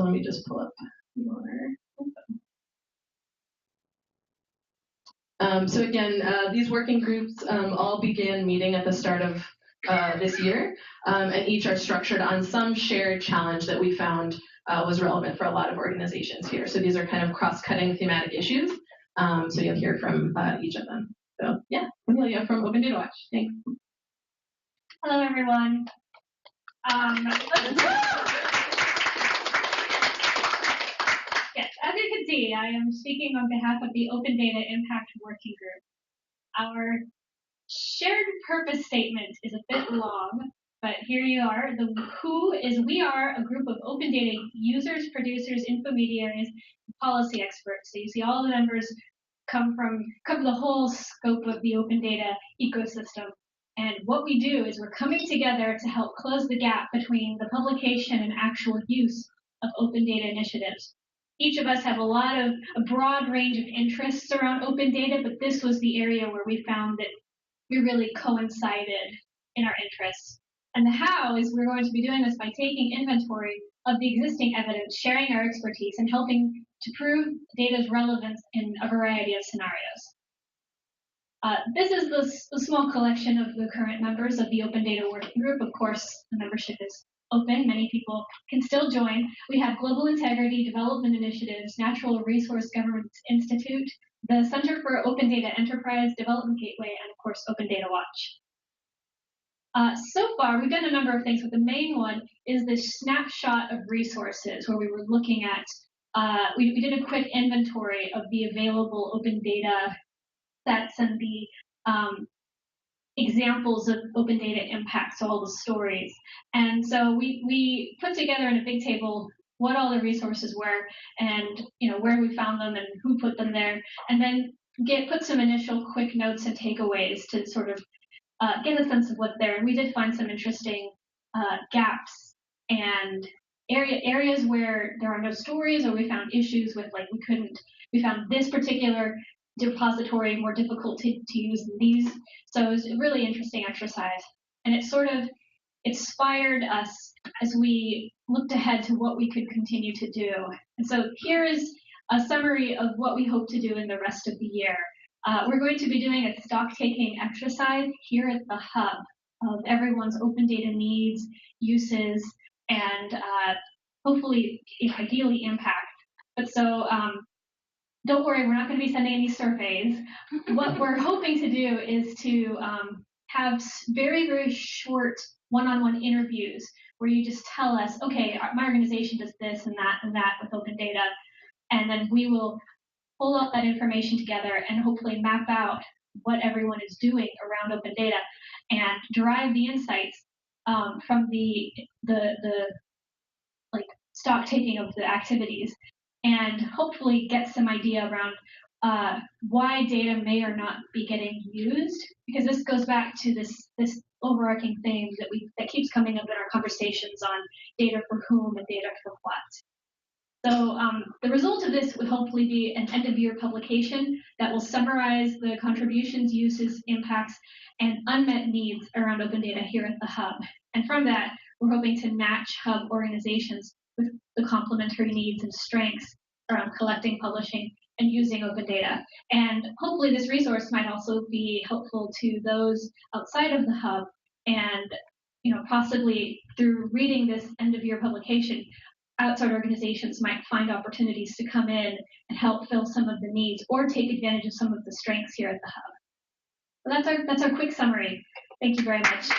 let me just pull up your. So again, these working groups all began meeting at the start of this year, and each are structured on some shared challenge that we found was relevant for a lot of organizations here. So these are kind of cross-cutting thematic issues. So you'll hear from each of them. So yeah, Amelia from Open Data Watch. Thanks. Hello, everyone. Yes, as you can see, I am speaking on behalf of the Open Data Impact Working Group. Our shared purpose statement is a bit long, but here you are. The who is we are a group of open data users, producers, infomediaries, and policy experts. So you see all the members cover the whole scope of the open data ecosystem. And what we do is we're coming together to help close the gap between the publication and actual use of open data initiatives. Each of us have a broad range of interests around open data, but this was the area where we found that we really coincided in our interests. And the how is we're going to be doing this by taking inventory of the existing evidence, sharing our expertise, and helping to prove data's relevance in a variety of scenarios. This is the small collection of the current members of the Open Data Working Group. Of course, the membership is open. Many people can still join. We have Global Integrity Development Initiatives, Natural Resource Governance Institute, the Center for Open Data Enterprise Development Gateway, and of course, Open Data Watch. So far, we've done a number of things, but the main one is this snapshot of resources where we were looking at, we did a quick inventory of the available open data sets and the examples of open data impacts, all the stories. And so we put together in a big table what all the resources were and where we found them and who put them there, and then put some initial quick notes and takeaways to sort of get a sense of what's there. And we did find some interesting gaps and areas where there are no stories, or we found issues with we found this particular depository more difficult to use than these. So it was a really interesting exercise. And it sort of inspired us as we looked ahead to what we could continue to do. And so here is a summary of what we hope to do in the rest of the year. We're going to be doing a stock-taking exercise here at the hub of everyone's open data needs, uses, and hopefully, ideally, impact. But so don't worry, we're not going to be sending any surveys. What we're hoping to do is to have very, very short one-on-one interviews where you just tell us, okay, my organization does this and that with open data, and then we will pull up that information together and hopefully map out what everyone is doing around open data and derive the insights from the stock taking of the activities, and hopefully get some idea around why data may or not be getting used, because this goes back to this overarching theme that keeps coming up in our conversations on data for whom and data for what. So the result of this would hopefully be an end-of-year publication that will summarize the contributions, uses, impacts, and unmet needs around open data here at the hub. And from that, we're hoping to match hub organizations with the complementary needs and strengths around collecting, publishing, and using open data. And hopefully this resource might also be helpful to those outside of the hub, and possibly through reading this end-of-year publication, outside organizations might find opportunities to come in and help fill some of the needs or take advantage of some of the strengths here at the hub. So that's our quick summary. Thank you very much.